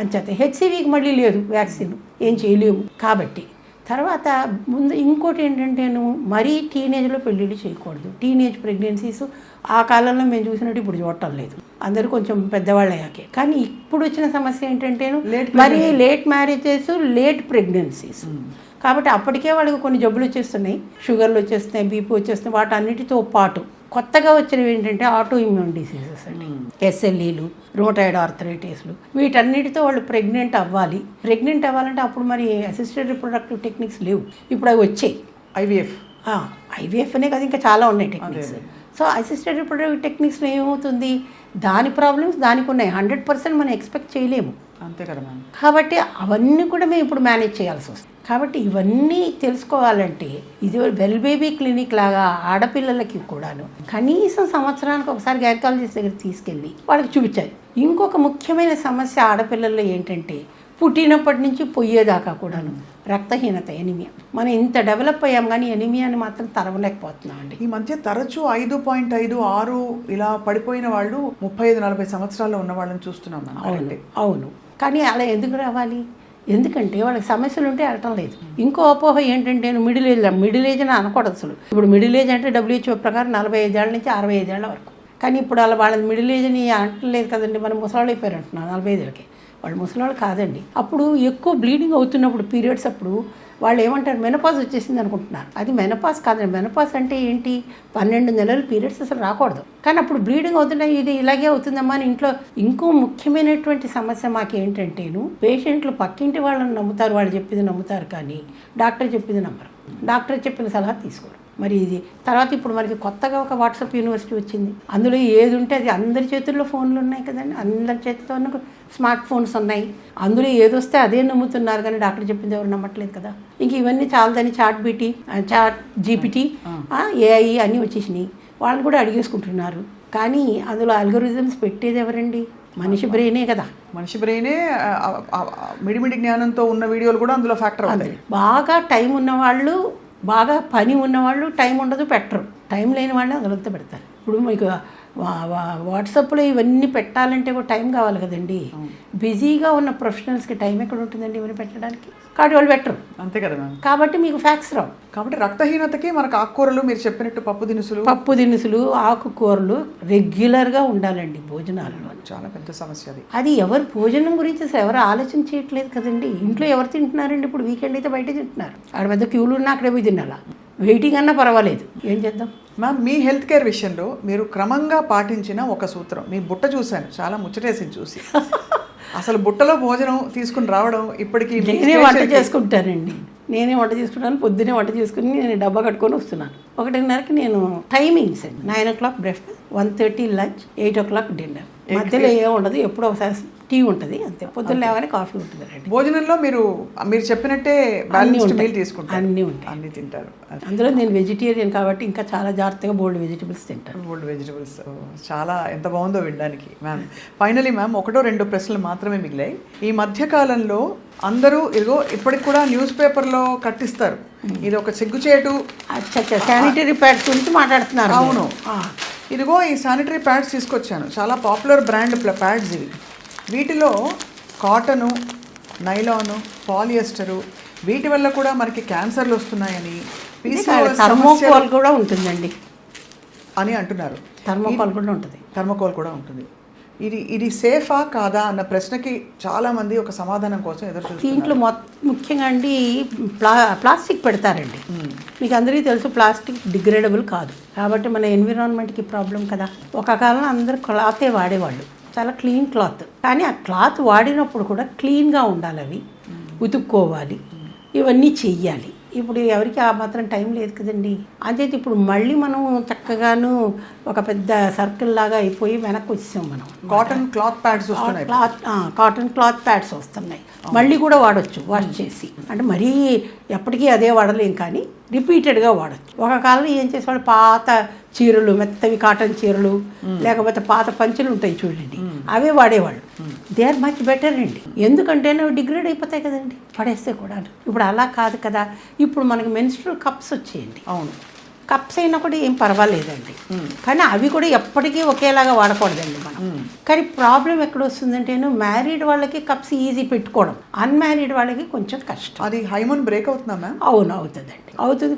అంచేత హెచ్సివికి మళ్ళీ లేదు వ్యాక్సిన్, ఏం చేయలేము. కాబట్టి తర్వాత ముందు ఇంకోటి ఏంటంటే మరీ టీనేజ్లో పెళ్ళిళ్ళు చేయకూడదు. టీనేజ్ ప్రెగ్నెన్సీస్ ఆ కాలంలో మేము చూసినట్టు ఇప్పుడు చూడటం లేదు, అందరూ కొంచెం పెద్దవాళ్ళు అయ్యాకే. కానీ ఇప్పుడు వచ్చిన సమస్య ఏంటంటే మరీ లేట్ మ్యారేజెస్, లేట్ ప్రెగ్నెన్సీస్. కాబట్టి అప్పటికే వాళ్ళకి కొన్ని జబ్బులు వచ్చేస్తున్నాయి, షుగర్లు వచ్చేస్తున్నాయి, బీపీ వచ్చేస్తున్నాయి. వాటన్నిటితో పాటు కొత్తగా వచ్చినవి ఏంటంటే ఆటో ఇమ్యూన్ డిసీజెస్ అండి, ఎస్ఎల్ఈలు, రూమటాయిడ్ ఆర్థరైటిస్లు. వీటన్నిటితో వాళ్ళు ప్రెగ్నెంట్ అవ్వాలంటే అప్పుడు మరి అసిస్టెడ్ రిప్రొడక్టివ్ టెక్నిక్స్ లేవు, ఇప్పుడు అవి వచ్చాయి. ఐవీఎఫ్ అనే కదా, ఇంకా చాలా ఉన్నాయి టెక్నిక్స్. సో అసిస్టెడ్ రిప్రొడక్టివ్ టెక్నిక్స్లో ఏమవుతుంది, దాని ప్రాబ్లమ్స్ దానికి ఉన్నాయి. 100% మనం ఎక్స్పెక్ట్ చేయలేము,
అంతే కదా మ్యామ్.
కాబట్టి అవన్నీ కూడా మేము ఇప్పుడు మేనేజ్ చేయాల్సి వస్తుంది. కాబట్టి ఇవన్నీ తెలుసుకోవాలంటే ఇది వెల్ బేబీ క్లినిక్ లాగా ఆడపిల్లలకి కూడాను కనీసం సంవత్సరానికి ఒకసారి గైనకాలజిస్ట్ దగ్గర తీసుకెళ్ళి వాళ్ళకి చూపించాలి. ఇంకొక ముఖ్యమైన సమస్య ఆడపిల్లల్లో ఏంటంటే పుట్టినప్పటి నుంచి పోయేదాకా కూడాను రక్తహీనత, ఎనిమియా. మనం ఇంత డెవలప్ అయ్యాం కానీ ఎనిమియాని మాత్రం తరవలేకపోతున్నాం అండి.
ఈ మధ్య తరచూ 5.5, 6 ఇలా పడిపోయిన వాళ్ళు 35-40 సంవత్సరాల్లో ఉన్న వాళ్ళని చూస్తున్నాం.
అవును, కానీ అలా ఎందుకు రావాలి? ఎందుకంటే వాళ్ళకి సమస్యలు ఉంటే అడటం లేదు. ఇంకో అపోహ ఏంటంటే మిడిల్ ఏజ్ అని అనకూడదు అసలు. ఇప్పుడు మిడిల్ ఏజ్ అంటే WHO ప్రకారం 45 ఏళ్ళ నుంచి 65 ఏళ్ళ వరకు. కానీ ఇప్పుడు అలా వాళ్ళని మిడిల్ ఏజ్ని అంటలేదు కదండి, మనం ముసలాళ్ళు అయిపోయారు అంటున్నాను 45 వాళ్ళు ముసలాళ్ళు కాదండి. అప్పుడు ఎక్కువ బ్లీడింగ్ అవుతున్నప్పుడు పీరియడ్స్ అప్పుడు వాళ్ళు ఏమంటారు మెనపాజ్ వచ్చేసింది అనుకుంటున్నారు. అది మెనపాజ్ కాదండి. మెనపాజ్ అంటే ఏంటి, 12 నెలలు పీరియడ్స్ అసలు రాకూడదు. కానీ అప్పుడు బ్లీడింగ్ అవుతున్నాయి, ఇది ఇలాగే అవుతుందమ్మా అని ఇంట్లో. ఇంకో ముఖ్యమైనటువంటి సమస్య మాకు ఏంటంటేను, పేషెంట్లు పక్కింటి వాళ్ళని నమ్ముతారు, వాళ్ళు చెప్పింది నమ్ముతారు, కానీ డాక్టర్ చెప్పింది నమ్మరు. డాక్టర్ చెప్పిన సలహా తీసుకోరు. మరి ఇది తర్వాత ఇప్పుడు మనకి కొత్తగా ఒక వాట్సాప్ యూనివర్సిటీ వచ్చింది. అందులో ఏది ఉంటే అది, అందరి చేతుల్లో ఫోన్లు ఉన్నాయి కదండి, అందరి చేతితో స్మార్ట్ ఫోన్స్ ఉన్నాయి. అందులో ఏదొస్తే అదే నమ్ముతున్నారు, కానీ డాక్టర్ చెప్పింది ఎవరు నమ్మట్లేదు కదా. ఇంక ఇవన్నీ చాలదని చాట్ జీపీటీ ఏఐ అన్నీ వచ్చేసినాయి, వాళ్ళు కూడా అడిగేసుకుంటున్నారు. కానీ అందులో అల్గోరిథమ్స్ పెట్టేది ఎవరండి, మనిషి బ్రెయినే కదా.
మనిషి బ్రెయినే మిడిమిడి జ్ఞానంతో ఉన్న వీడియోలు కూడా అందులో ఫ్యాక్టర్ అవుతాయి.
బాగా టైం ఉన్నవాళ్ళు, బాగా పని ఉన్నవాళ్ళు టైం ఉండదు, పెట్టరు. టైం లేని వాళ్ళని అదలంతా పెడతారు. ఇప్పుడు మీకు వాట్సాప్లో ఇవన్నీ పెట్టాలంటే కూడా టైం కావాలి కదండి. బిజీగా ఉన్న ప్రొఫెషనల్స్కి టైం ఎక్కడ ఉంటుందండి ఇవన్నీ పెట్టడానికి, కాబట్టి వాళ్ళు పెట్టరు.
అంతే కదా మ్యామ్.
కాబట్టి మీకు ఫ్యాక్స్ రావు.
కాబట్టి రక్తహీనతకి మనకు ఆకుకూరలు, మీరు చెప్పినట్టు పప్పు దినుసులు ఆకుకూరలు రెగ్యులర్గా ఉండాలండి భోజనాల్లో.
చాలా
పెద్ద సమస్య అది.
అది ఎవరు భోజనం గురించి అసలు ఎవరు ఆలోచన చేయట్లేదు కదండి. ఇంట్లో ఎవరు తింటున్నారండి, ఇప్పుడు వీకెండ్ అయితే బయట తింటున్నారు. అక్కడ పెద్ద క్యూలు ఉన్నా అక్కడే పోయి తినాలా, వెయిటింగ్ అన్నా పర్వాలేదు, ఏం చేద్దాం.
మ్యామ్, మీ హెల్త్ కేర్ విషయంలో మీరు క్రమంగా పాటించిన ఒక సూత్రం, మీ బుట్ట చూశాను, చాలా ముచ్చటేసింది చూసి. అసలు బుట్టలో భోజనం తీసుకుని రావడం ఇప్పటికీ
నేనే వంట చేసుకుంటానండి. పొద్దునే వంట చేసుకుని నేను డబ్బా కట్టుకొని వస్తున్నాను. 1:30కి నేను టైమింగ్స్ అండి, 9 o'clock breakfast, 1:30 lunch, 8 o'clock dinner. మధ్యలో ఏం ఉండదు, ఎప్పుడో ఒకసారి టీ ఉంటుంది అంతే. పొద్దున్న లేవగానే కాఫీ ఉంటుంది రండి.
భోజనంలో మీరు చెప్పినట్టే బ్యాలెన్స్డ్ మీల్ తీసుకుంటారు,
అన్నీ ఉంటాయి,
అన్నీ తింటారు.
అందులో నేను వెజిటేరియన్ కాబట్టి ఇంకా చాలా జాగ్రత్తగా బోల్డ్ వెజిటబుల్స్ తింటాను.
బోల్డ్ వెజిటబుల్స్ చాలా ఎంత బాగుందో వినడానికి. మ్యామ్, ఫైనలీ మ్యామ్, 1-2 ప్రశ్నలు మాత్రమే మిగిలాయి. ఈ మధ్యకాలంలో అందరూ ఇదిగో ఇప్పటికి కూడా న్యూస్ పేపర్లో కట్టిస్తారు, ఇది ఒక సిగ్గుచేటు.
శానిటరీ ప్యాడ్స్ గురించి మాట్లాడుతున్నారు.
అవును, ఇదిగో ఈ శానిటరీ ప్యాడ్స్ తీసుకొచ్చాను, చాలా పాపులర్ బ్రాండ్ ప్యాడ్స్ ఇవి. వీటిలో కాటను, నైలాను, పాలియస్టరు, వీటి వల్ల కూడా మనకి క్యాన్సర్లు వస్తున్నాయని,
థర్మోకోల్ కూడా ఉంటుందండి
అని అంటున్నారు.
థర్మోకోల్ కూడా ఉంటుంది.
ఇది సేఫా కాదా అన్న ప్రశ్నకి చాలామంది ఒక సమాధానం కోసం ఎదురు చూస్తున్నారు.
దీంట్లో ముఖ్యంగా అండి ప్లాస్టిక్ పెడతారండి. మీకు అందరికీ తెలుసు ప్లాస్టిక్ డిగ్రేడబుల్ కాదు, కాబట్టి మన ఎన్విరాన్మెంట్కి ప్రాబ్లం కదా. ఒక కాలంలో అందరూ క్లాతే వాడేవాళ్ళు, చాలా క్లీన్ క్లాత్. కానీ ఆ క్లాత్ వాడినప్పుడు కూడా క్లీన్గా ఉండాలి, అవి ఉతుక్కోవాలి, ఇవన్నీ చెయ్యాలి. ఇప్పుడు ఎవరికి ఆ మాత్రం టైం లేదు కదండి. అంచేది ఇప్పుడు మళ్ళీ మనం చక్కగాను ఒక పెద్ద సర్కిల్ లాగా అయిపోయి వెనక్కి వచ్చాం మనం.
కాటన్ క్లాత్ ప్యాడ్స్ వస్తున్నాయి,
కాటన్ క్లాత్ ప్యాడ్స్ వస్తున్నాయి, మళ్ళీ కూడా వాడచ్చు వాష్ చేసి. అంటే మరీ ఎప్పటికీ అదే వాడలేం, కానీ రిపీటెడ్గా వాడచ్చు. ఒక కాలంలో ఏం చేసేవాళ్ళు, పాత చీరలు, మెత్తవి కాటన్ చీరలు, లేకపోతే పాత పంచులు ఉంటాయి చూడండి, అవే వాడేవాళ్ళు. దే ఆర్ మచ్ బెటర్ అండి. ఎందుకంటే అవి డిగ్రేడ్ అయిపోతాయి కదండి, పడేస్తే కూడా. ఇప్పుడు అలా కాదు కదా. ఇప్పుడు మనకి మెన్స్ట్రువల్ కప్స్ వచ్చేయండి.
అవును,
కప్స్ అయినా కూడా ఏం పర్వాలేదండి, కానీ అవి కూడా ఎప్పటికీ ఒకేలాగా వాడకూడదండి మనం. కానీ ప్రాబ్లం ఎక్కడ వస్తుందంటే, మ్యారీడ్ వాళ్ళకి కప్స్ ఈజీ పెట్టుకోవడం, అన్మ్యారీడ్ వాళ్ళకి కొంచెం కష్టం.
అది హైమోన్ బ్రేక్ అవుతుందా మ్యామ్?
అవును, అవుతుంది.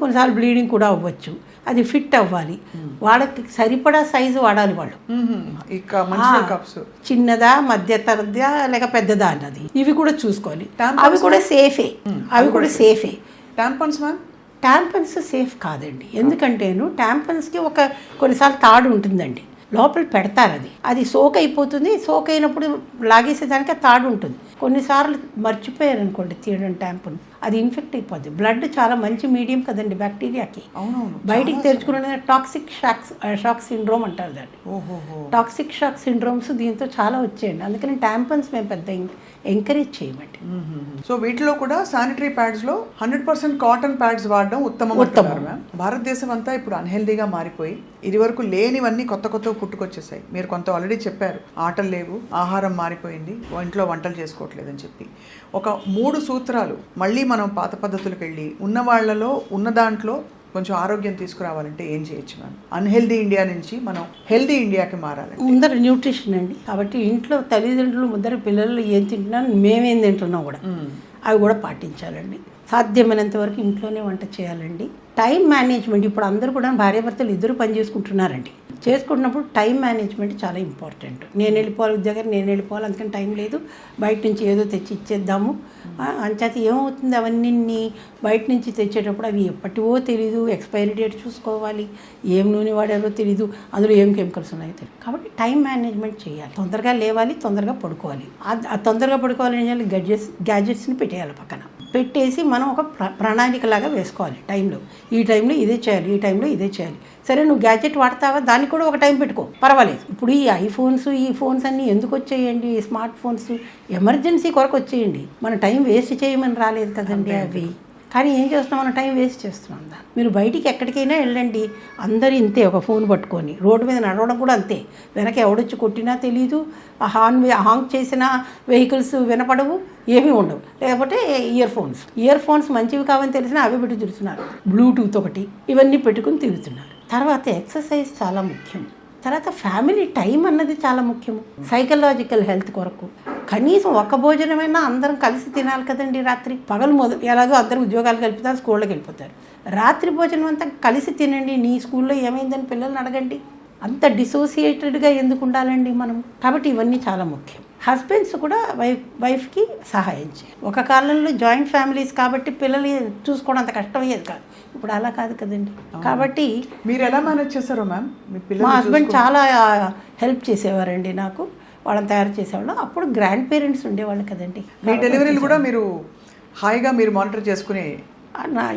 కొన్నిసార్లు బ్లీడింగ్ కూడా అవ్వచ్చు. అది ఫిట్ అవ్వాలి, వాళ్ళకి సరిపడా సైజు వాడాలి వాళ్ళు. చిన్నదా, మధ్య తరగతిదా, లేక పెద్దదా అన్నది ఇవి కూడా చూసుకోవాలి. అవి కూడా సేఫే. ట్యాంపన్స్ సేఫ్ కాదండి. ఎందుకంటేను ట్యాంపన్స్కి కొన్నిసార్లు తాడు ఉంటుందండి, లోపల పెడతారు, అది సోక్ అయిపోతుంది. సోక్ అయినప్పుడు లాగేసేదానికి ఆ తాడు ఉంటుంది. కొన్నిసార్లు మర్చిపోయారు అనుకోండి తీయడం ట్యాంపును, అది ఇన్ఫెక్ట్ అయిపోద్ది. బ్లడ్ చాలా మంచి మీడియం కదండి బ్యాక్టీరియాకి. బయటికి తెరుచుకునే టాక్సిక్ షాక్ సిండ్రోమ్ అంటారు దాన్ని. టాక్సిక్ షాక్ సిండ్రోమ్స్ దీంతో చాలా వచ్చాయండి. అందుకని ట్యాంపన్స్ మేము పెద్ద ఎంకరేజ్ చేయమండి.
సో వీటిలో కూడా శానిటరీ ప్యాడ్స్లో 100% కాటన్ ప్యాడ్స్ వాడడం ఉత్తమం. భారతదేశం అంతా ఇప్పుడు అన్హెల్దీగా మారిపోయి ఇదివరకు లేనివన్నీ కొత్త పుట్టుకొచ్చేసాయి. మీరు కొంత ఆల్రెడీ చెప్పారు, ఆటలు లేవు, ఆహారం మారిపోయింది, ఇంట్లో వంటలు చేసుకోవట్లేదని చెప్పి. ఒక 3 సూత్రాలు మళ్ళీ మనం పాత పద్ధతులకు వెళ్ళి ఉన్న వాళ్ళలో ఉన్న దాంట్లో కొంచెం ఆరోగ్యం తీసుకురావాలంటే ఏం చేయొచ్చు మ్యామ్? అన్హెల్దీ ఇండియా నుంచి మనం హెల్దీ ఇండియాకి మారాలి.
ముందర న్యూట్రిషన్ అండి. కాబట్టి ఇంట్లో తల్లిదండ్రులు ముందర పిల్లలు ఏం తింటున్నాను, మేమేం తింటున్నాం కూడా అవి కూడా పాటించాలండి. సాధ్యమైనంత వరకు ఇంట్లోనే వంట చేయాలండి. టైం మేనేజ్మెంట్, ఇప్పుడు అందరూ కూడా భార్యాభర్తలు ఇద్దరు పని చేసుకుంటున్నారండి. చేసుకుంటున్నప్పుడు టైం మేనేజ్మెంట్ చాలా ఇంపార్టెంట్. నేను వెళ్ళిపోవాలి ఉద్యోగానికి, నేను వెళ్ళిపోవాలి, అందుకని టైం లేదు, బయట నుంచి ఏదో తెచ్చి ఇచ్చేద్దాము. అంచేత ఏమవుతుంది, అవన్నీ బయట నుంచి తెచ్చేటప్పుడు అవి ఎప్పటివో తెలీదు, ఎక్స్పైరీ డేట్ చూసుకోవాలి, ఏం నూనె వాడారో తెలీదు, అందులో ఏం కెమికల్స్ ఉన్నాయో తెలియదు. కాబట్టి టైం మేనేజ్మెంట్ చేయాలి. తొందరగా లేవాలి, తొందరగా పడుకోవాలి. ఆ తొందరగా పడుకోవాలని చేయాలి, గ్యాడ్జెట్స్ని పెట్టేయాలి పక్కన. పెట్టేసి మనం ఒక ప్రణాళికలాగా వేసుకోవాలి. టైంలో ఈ టైంలో ఇదే చేయాలి, ఈ టైంలో ఇదే చేయాలి. సరే నువ్వు గ్యాడ్జెట్ వాడతావా, దానికి కూడా ఒక టైం పెట్టుకో, పర్వాలేదు. ఇప్పుడు ఈ ఐఫోన్స్, ఈ ఫోన్స్ అన్నీ ఎందుకు వచ్చేయండి, స్మార్ట్ ఫోన్స్ ఎమర్జెన్సీ కొరకు వచ్చేయండి. మన టైం వేస్ట్ చేయమని రాలేదు కదండి అవి. కానీ ఏం చేస్తున్నాం, మనం టైం వేస్ట్ చేస్తున్నాం. మీరు బయటికి ఎక్కడికైనా వెళ్ళండి, అందరూ ఇంతే, ఒక ఫోన్ పట్టుకొని రోడ్డు మీద నడవడం కూడా అంతే. వెనక ఎవడొచ్చి కొట్టినా తెలీదు, హాంక్ చేసిన వెహికల్స్ వినపడవు, ఏమీ ఉండవు. లేకపోతే ఇయర్ ఫోన్స్ మంచివి కావని తెలిసినా అవి పెట్టి తిరుగుతున్నారు. బ్లూటూత్ ఒకటి, ఇవన్నీ పెట్టుకుని తిరుగుతున్నారు. తర్వాత ఎక్సర్సైజ్ చాలా ముఖ్యం. తర్వాత ఫ్యామిలీ టైం అన్నది చాలా ముఖ్యము. సైకలాజికల్ హెల్త్ కొరకు కనీసం ఒక్క భోజనమైనా అందరం కలిసి తినాలి కదండి. రాత్రి పగలు ఎలాగో అందరూ ఉద్యోగాలకు వెళ్ళిపోతారు, స్కూళ్ళకి వెళ్ళిపోతారు. రాత్రి భోజనం అంతా కలిసి తినండి. నీ స్కూల్లో ఏమైందని పిల్లల్ని అడగండి. అంత డిసోసియేటెడ్గా ఎందుకు ఉండాలండి మనం? కాబట్టి ఇవన్నీ చాలా ముఖ్యం. హస్బెండ్స్ కూడా వైఫ్కి సహాయం చేయాలి. ఒక కాలంలో జాయింట్ ఫ్యామిలీస్ కాబట్టి పిల్లలు చూసుకోవడం అంత కష్టమయ్యేది కాదు. ఇప్పుడు అలా కాదు కదండి. కాబట్టి
మీరు ఎలా మేనేజ్ చేశారు మ్యామ్?
మా హస్బెండ్ చాలా హెల్ప్ చేసేవారండి నాకు, వాళ్ళని తయారు చేసేవాళ్ళు. అప్పుడు గ్రాండ్ పేరెంట్స్ ఉండేవాళ్ళు కదండి.
మీ డెలివరీలు కూడా మీరు హాయిగా మీరు మానిటర్ చేసుకుని?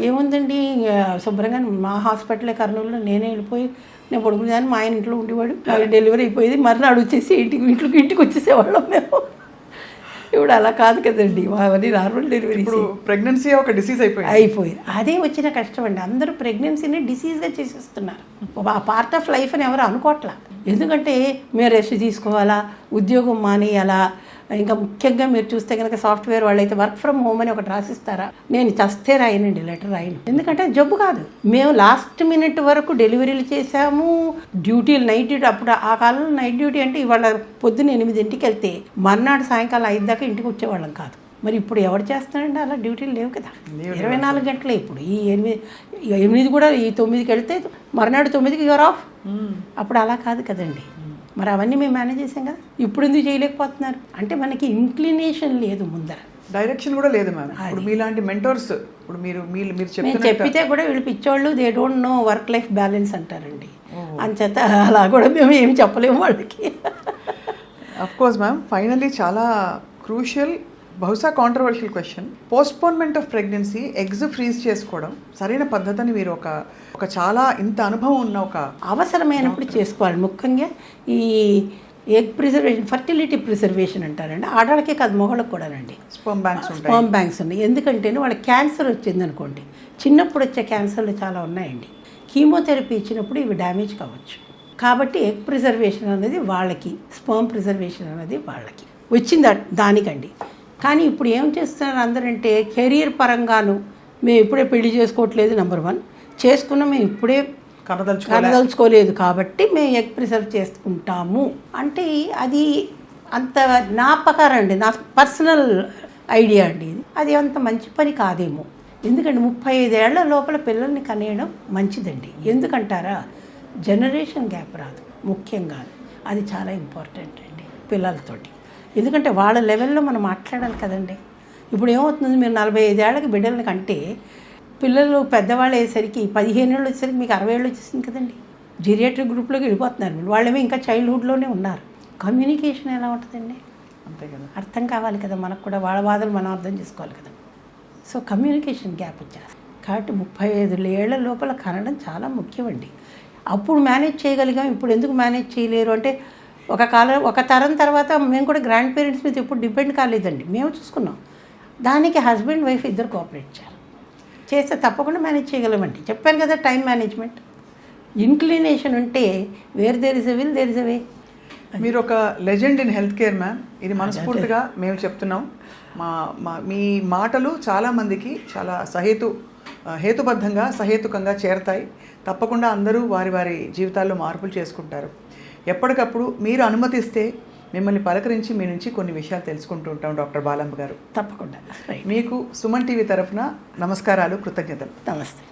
ఏముందండి, శుభ్రంగా మా హాస్పిటల్ కర్నూలులో నేనే వెళ్ళిపోయి నేను పడుకునేదాన్ని, మా ఆయన ఇంట్లో ఉండేవాడు. డెలివరీ అయిపోయేది, మర్నాడు వచ్చేసి ఇంటికి వచ్చేసేవాళ్ళం మేము. ఇప్పుడు అలా కాదు కదండి, అవన్నీ నార్మల్ డెలివరీ.
ఇప్పుడు ప్రెగ్నెన్సీ ఒక డిసీజ్
అయిపోయింది. అదే వచ్చిన కష్టం అండి. అందరూ ప్రెగ్నెన్సీని డిసీజ్గా చేసేస్తున్నారు. ఆ పార్ట్ ఆఫ్ లైఫ్ అని ఎవరు అనుకోవట్లా. ఎందుకంటే మీరు రెస్ట్ తీసుకోవాలా, ఉద్యోగం మానేయాలా. ఇంకా ముఖ్యంగా మీరు చూస్తే కనుక సాఫ్ట్వేర్ వాళ్ళైతే వర్క్ ఫ్రమ్ హోమ్ అని ఒకటి రాసిస్తారా? నేను చస్తే రాయనండి, లెటర్ రాయను. ఎందుకంటే జబ్బు కాదు. మేము లాస్ట్ మినిట్ వరకు డెలివరీలు చేసాము, డ్యూటీలు నైట్ డ్యూటీ. అప్పుడు ఆ కాలంలో నైట్ డ్యూటీ అంటే ఇవాళ పొద్దున్న 8ంటికి వెళ్తే మర్నాడు సాయంకాలం 5 దాకా ఇంటికి వచ్చేవాళ్ళం కాదు. మరి ఇప్పుడు ఎవరు చేస్తారండి అలా? డ్యూటీలు లేవు కదా, 24 గంటలే. ఇప్పుడు ఈ 8 కూడా ఈ 9కి వెళ్తే మర్నాడు 9కి యూర్ ఆఫ్. అప్పుడు అలా కాదు కదండి. మరి అవన్నీ మేము మేనేజ్ చేసాం కదా. ఇప్పుడు ఎందుకు చేయలేకపోతున్నారు అంటే మనకి ఇంక్లినేషన్ లేదు, ముందర
డైరెక్షన్ కూడా లేదు మ్యామ్. ఇప్పుడు మీలాంటి మెంటర్స్, ఇప్పుడు మీరు
చెప్పితే కూడా వీళ్ళు పిచ్చోళ్ళు, they don't know work life balance అంటారండి. అంచేత అలా కూడా మేము ఏం చెప్పలేము వాళ్ళకి.
అఫ్ కోర్స్ మ్యామ్, ఫైనల్లీ చాలా క్రూషియల్, బహుశా controversial question. Postponement of pregnancy, eggs freeze చేసుకోవడం సరైన పద్ధతిని మీరు ఒక చాలా ఇంత అనుభవం ఉన్న ఒక
అవసరమైనప్పుడు చేసుకోవాలి. ముఖ్యంగా ఈ ఎగ్ ప్రిజర్వేషన్, ఫర్టిలిటీ ప్రిజర్వేషన్ అంటారండి. ఆడవాళ్ళకే కాదు, మగవాళ్ళకి కూడానండి.
స్పర్మ్ బ్యాంక్స్
ఉన్నాయి. ఎందుకంటే వాళ్ళకి క్యాన్సర్ వచ్చింది అనుకోండి, చిన్నప్పుడు వచ్చే క్యాన్సర్లు చాలా ఉన్నాయండి. కీమోథెరపీ ఇచ్చినప్పుడు ఇవి డ్యామేజ్ కావచ్చు. కాబట్టి ఎగ్ ప్రిజర్వేషన్ అనేది వాళ్ళకి, స్పర్మ్ ప్రిజర్వేషన్ అనేది వాళ్ళకి వచ్చింది దానికండి. కానీ ఇప్పుడు ఏం చేస్తున్నారు అందరంటే, కెరీర్ పరంగాను మేము ఇప్పుడే పెళ్లి చేసుకోవట్లేదు, నెంబర్ 1. చేసుకున్నా మేము ఇప్పుడే కనదలుచుకోలేదు కాబట్టి మేము ఎగ్ ప్రిజర్వ్ చేసుకుంటాము అంటే అది అంత నా ప్రకారం అండి, నా పర్సనల్ ఐడియా అండి. అది అంత మంచి పని కాదేమో. ఎందుకంటే 35 ఏళ్ల లోపల పిల్లల్ని కనేయడం మంచిదండి. ఎందుకంటారా, జనరేషన్ గ్యాప్ రాదు ముఖ్యంగా. అది చాలా ఇంపార్టెంట్ అండి పిల్లలతోటి. ఎందుకంటే వాళ్ళ లెవెల్లో మనం మాట్లాడాలి కదండి. ఇప్పుడు ఏమవుతుంది, మీరు 45 ఏళ్ళకి బిడ్డలని కంటే పిల్లలు పెద్దవాళ్ళు అయ్యేసరికి 15 ఏళ్ళు వచ్చేసరికి మీకు 60 ఏళ్ళు వచ్చేసింది కదండి. జీరియాట్రిక్ గ్రూప్లోకి వెళ్ళిపోతున్నారు మీరు. వాళ్ళేమో ఇంకా చైల్డ్హుడ్లోనే ఉన్నారు. కమ్యూనికేషన్ ఎలా ఉంటుందండి? అంతే కదా, అర్థం కావాలి కదా మనకు కూడా, వాళ్ళ బాధలు మనం అర్థం చేసుకోవాలి కదా. సో కమ్యూనికేషన్ గ్యాప్ వచ్చేస్తుంది. కాబట్టి 35 ఏళ్ల లోపల కనడం చాలా ముఖ్యమండి. అప్పుడు మేనేజ్ చేయగలిగాం, ఇప్పుడు ఎందుకు మేనేజ్ చేయలేరు అంటే, ఒక తరం తర్వాత మేము కూడా గ్రాండ్ పేరెంట్స్ మీద ఎప్పుడు డిపెండ్ కాలేదండి, మేము చూసుకున్నాం. దానికి హస్బెండ్ వైఫ్ ఇద్దరు కోఆపరేట్ చేస్తే తప్పకుండా మేనేజ్ చేయగలమండి. చెప్పాను కదా, టైం మేనేజ్మెంట్. ఇంక్లినేషన్ ఉంటే where there is a will there is a way.
మీరు ఒక legend in health care ma'am, ఇది మనస్ఫూర్తిగా మేము చెప్తున్నాం. మీ మాటలు చాలామందికి చాలా హేతుబద్ధంగా సహేతుకంగా చేరతాయి. తప్పకుండా అందరూ వారి వారి జీవితాల్లో మార్పులు చేసుకుంటారు. ఎప్పటికప్పుడు మీరు అనుమతిస్తే మిమ్మల్ని పలకరించి మీ నుంచి కొన్ని విషయాలు తెలుసుకుంటూ ఉంటాం డాక్టర్ బాలమ్మ గారు.
తప్పకుండా.
మీకు సుమన్ టీవీ తరఫున నమస్కారాలు, కృతజ్ఞతలు.
నమస్తే.